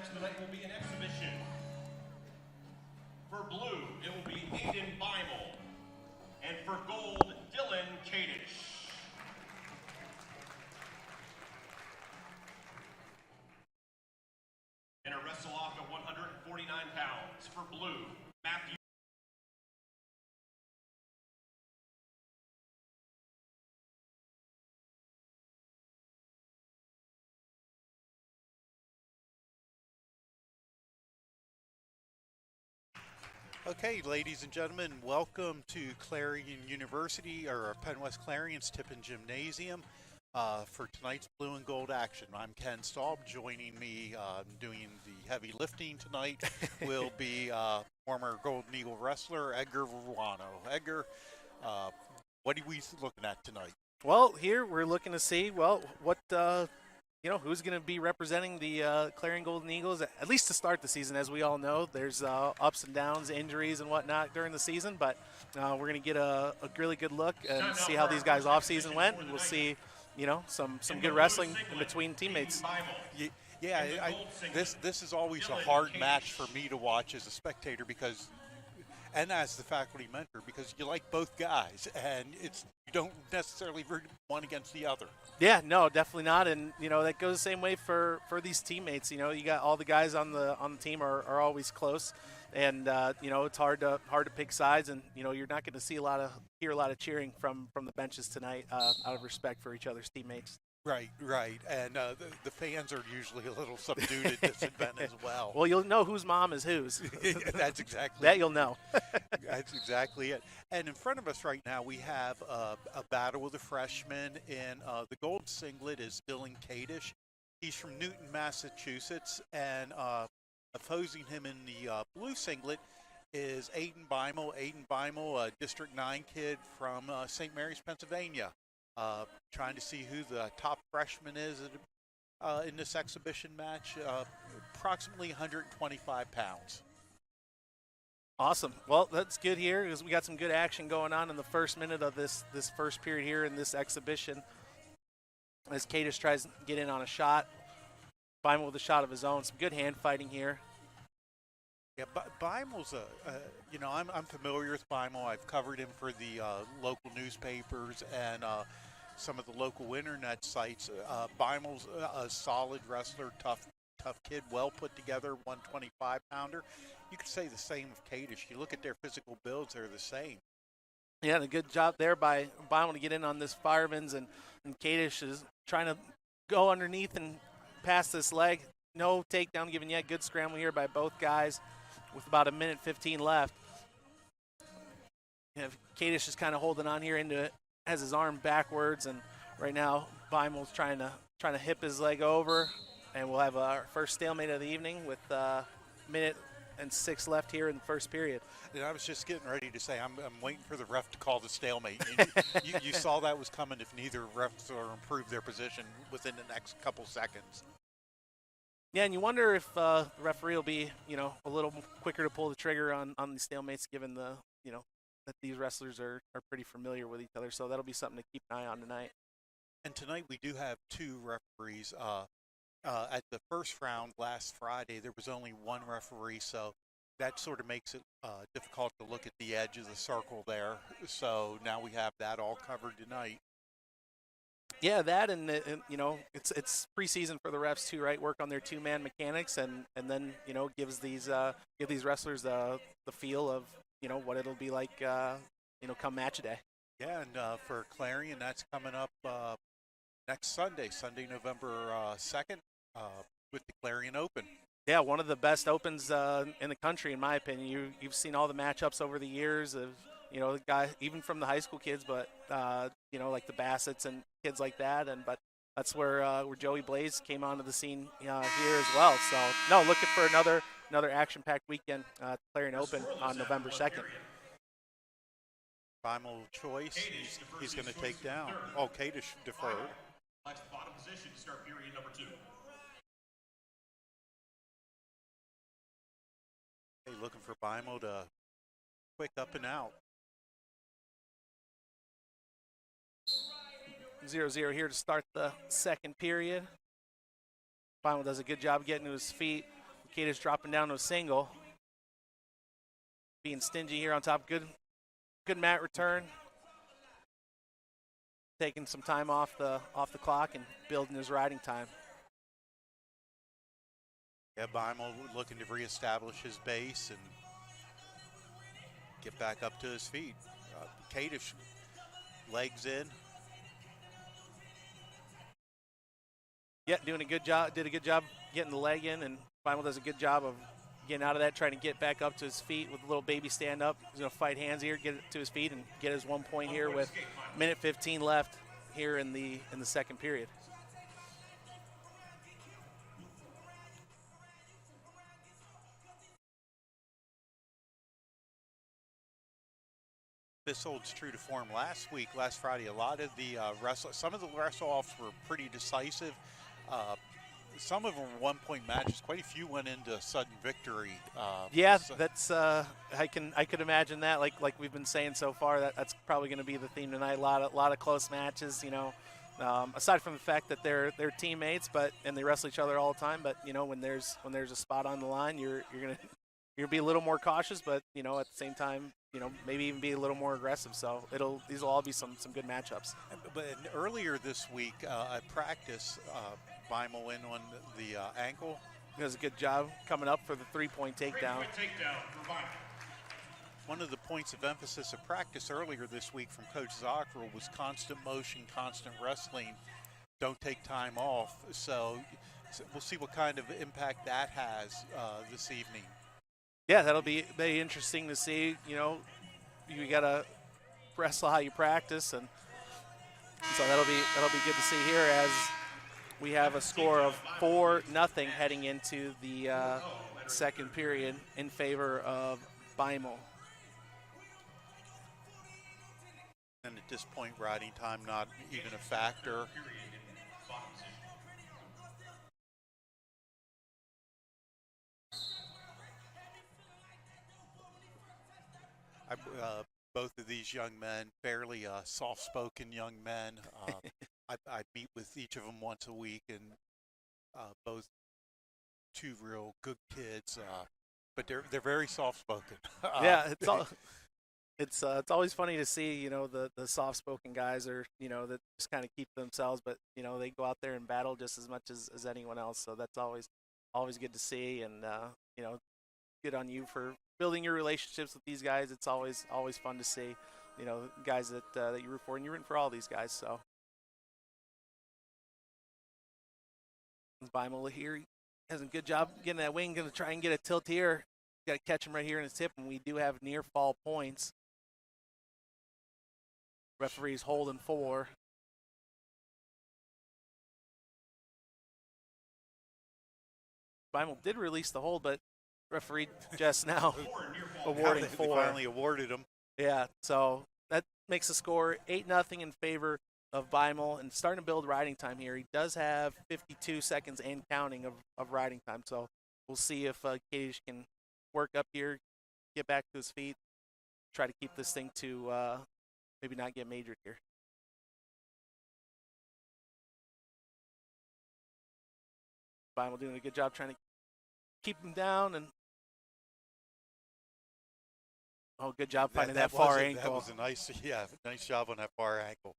match of the night will be an exhibition. For blue, it will be Aiden. And for gold, Kadish. In a wrestle off at 149 pounds, for blue, Matthew. Okay, ladies and gentlemen, welcome to Clarion University, or Penn West Clarion's Tippin Gymnasium for tonight's blue and gold action. I'm Ken Staub. Joining me doing the heavy lifting tonight will be former Golden Eagle wrestler Edgar Ruano. Edgar, what are we looking at tonight? Well, here we're looking to see, what who's going to be representing the Clarion Golden Eagles, at least to start the season. As we all know, there's ups and downs, injuries and whatnot during the season, but we're going to get a really good look and see how these guys' off-season went. We'll see, some good wrestling in between teammates. Yeah, this is always a hard match for me to watch as a spectator and as the faculty mentor, because you like both guys, and you don't necessarily root one against the other. Yeah, no, definitely not, and that goes the same way for these teammates. You got all the guys on the team are always close, and it's hard to pick sides, and you're not going to hear a lot of cheering from the benches tonight out of respect for each other's teammates. Right, and the fans are usually a little subdued at this event as well. Well, you'll know whose mom is whose. That's exactly that you'll know. That's exactly it. And in front of us right now, we have a battle with the freshmen. In the gold singlet is Dylan Kadish. He's from Newton, Massachusetts, and opposing him in the blue singlet is Aiden. Aiden Beimel, a District 9 kid from St. Mary's, Pennsylvania. Trying to see who the top freshman is in this exhibition match, approximately 125 pounds. Awesome. Well, that's good here because we got some good action going on in the first minute of this first period here in this exhibition. As Kadish tries to get in on a shot, Beimel with a shot of his own. Some good hand fighting here. Yeah, Beimel's I'm familiar with Beimel. I've covered him for the local newspapers and some of the local internet sites. Beimel's a solid wrestler, tough kid, well put together, 125-pounder. You could say the same of Kadish. You look at their physical builds; they're the same. Yeah, and a good job there by Beimel to get in on this fireman's, and Kadish is trying to go underneath and pass this leg. No takedown given yet. Good scramble here by both guys with about a minute 15 left. Kadish is kind of holding on here into it, has his arm backwards, and right now Beimel's trying to hip his leg over, and we'll have our first stalemate of the evening with a minute and 6 left here in the first period. And I was just getting ready to say I'm waiting for the ref to call the stalemate. You saw that was coming if neither refs or improve their position within the next couple seconds. Yeah, and you wonder if the referee will be, a little quicker to pull the trigger on these stalemates, given the, that these wrestlers are pretty familiar with each other. So that'll be something to keep an eye on tonight. And tonight we do have 2 referees. At the first round last Friday, there was only 1 referee, so that sort of makes it difficult to look at the edge of the circle there. So now we have that all covered tonight. Yeah, that and it's preseason for the refs too, right? Work on their 2-man mechanics and then give these wrestlers the feel of what it'll be like come match day. Yeah, and for Clarion, that's coming up next Sunday, November 2nd, with the Clarion Open. Yeah, one of the best opens in the country, in my opinion. You've seen all the matchups over the years of the guy, even from the high school kids, but like the Bassetts and kids like that, but that's where Joey Blaze came onto the scene here as well. So no, looking for another action-packed weekend at Clarion Open on November 2nd. Final choice. He's going to take down. Oh, Kadish deferred. Bottom position to start period number 2. Hey, looking for Beimel to quick up and out. 0-0 here to start the second period. Beimel does a good job getting to his feet, Kadish dropping down to a single. Being stingy here on top. Good mat return. Taking some time off the clock and building his riding time. Yeah, Beimel looking to reestablish his base and get back up to his feet. Kadish, legs in. Yeah, doing a good job. Did a good job getting the leg in, and Beimel does a good job of getting out of that, trying to get back up to his feet with a little baby stand up. He's going to fight hands here, get it to his feet, and get his 1 point here with minute 15 left here in the second period. This holds true to form last Friday. A lot of the some of the wrestle-offs were pretty decisive. Some of them were 1 point matches. Quite a few went into sudden victory. Yeah, that's I could imagine that. Like we've been saying so far, that's probably going to be the theme tonight. A lot of close matches. You know, aside from the fact that they're teammates, and they wrestle each other all the time. But you know, when there's a spot on the line, you're gonna be a little more cautious. But you know, at the same time, you know, maybe even be a little more aggressive. So these will all be some good matchups. But earlier this week at practice, Beimel in on the ankle. He does a good job coming up for the 3-point takedown. One of the points of emphasis of practice earlier this week from Coach Zockerl was constant motion, constant wrestling. Don't take time off. So we'll see what kind of impact that has this evening. Yeah, that'll be very interesting to see. You know, you got to wrestle how you practice, and so that'll be good to see here as we have a score of 4-0 heading into the second period in favor of Beimel. And at this point, riding time not even a factor. Both of these young men, fairly soft-spoken young men. I meet with each of them once a week, and both two real good kids. But they're very soft-spoken. Yeah, it's always funny to see, you know, the soft-spoken guys are, you know, that just kind of keep themselves, but you know, they go out there and battle just as much as anyone else. So that's always good to see, and you know, good on you for building your relationships with these guys. It's always fun to see, you know, guys that you root for, and you're rooting for all these guys. So Beimel here, he has a good job getting that wing. Going to try and get a tilt here. Got to catch him right here in his tip, and we do have near fall points. Referee's holding 4. Beimel did release the hold, but referee just now awarding 4. They finally awarded him. Yeah, so that makes the score 8-0 in favor of Beimel, and starting to build riding time here. He does have 52 seconds and counting of riding time, so we'll see if Kadish can work up here, get back to his feet, try to keep this thing to maybe not get majored here. Beimel doing a good job trying to keep him down, and good job finding that far ankle. That was a nice job on that far ankle.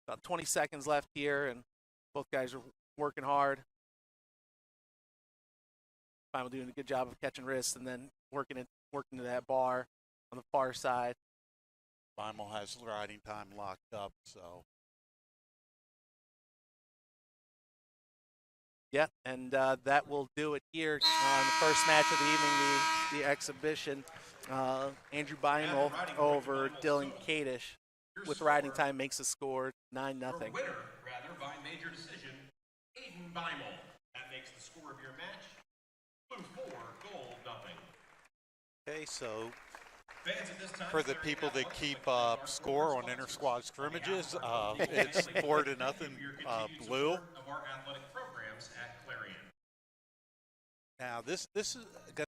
About 20 seconds left here, and both guys are working hard. Beimel doing a good job of catching wrists and then working to that bar on the far side. Beimel has riding time locked up, so. Yeah, and that will do it here on the first match of the evening, the exhibition. Andrew Beimel over Dylan Kadish with riding time makes the score 9-0. Your winner, by major decision, Aiden Beimel. That makes the score of your match blue 4, gold nothing. Okay, so Fans at this time for the people that keep score on inter-squad scrimmages, it's 4-0 blue. Of our athletic programs at Clarion. Now this is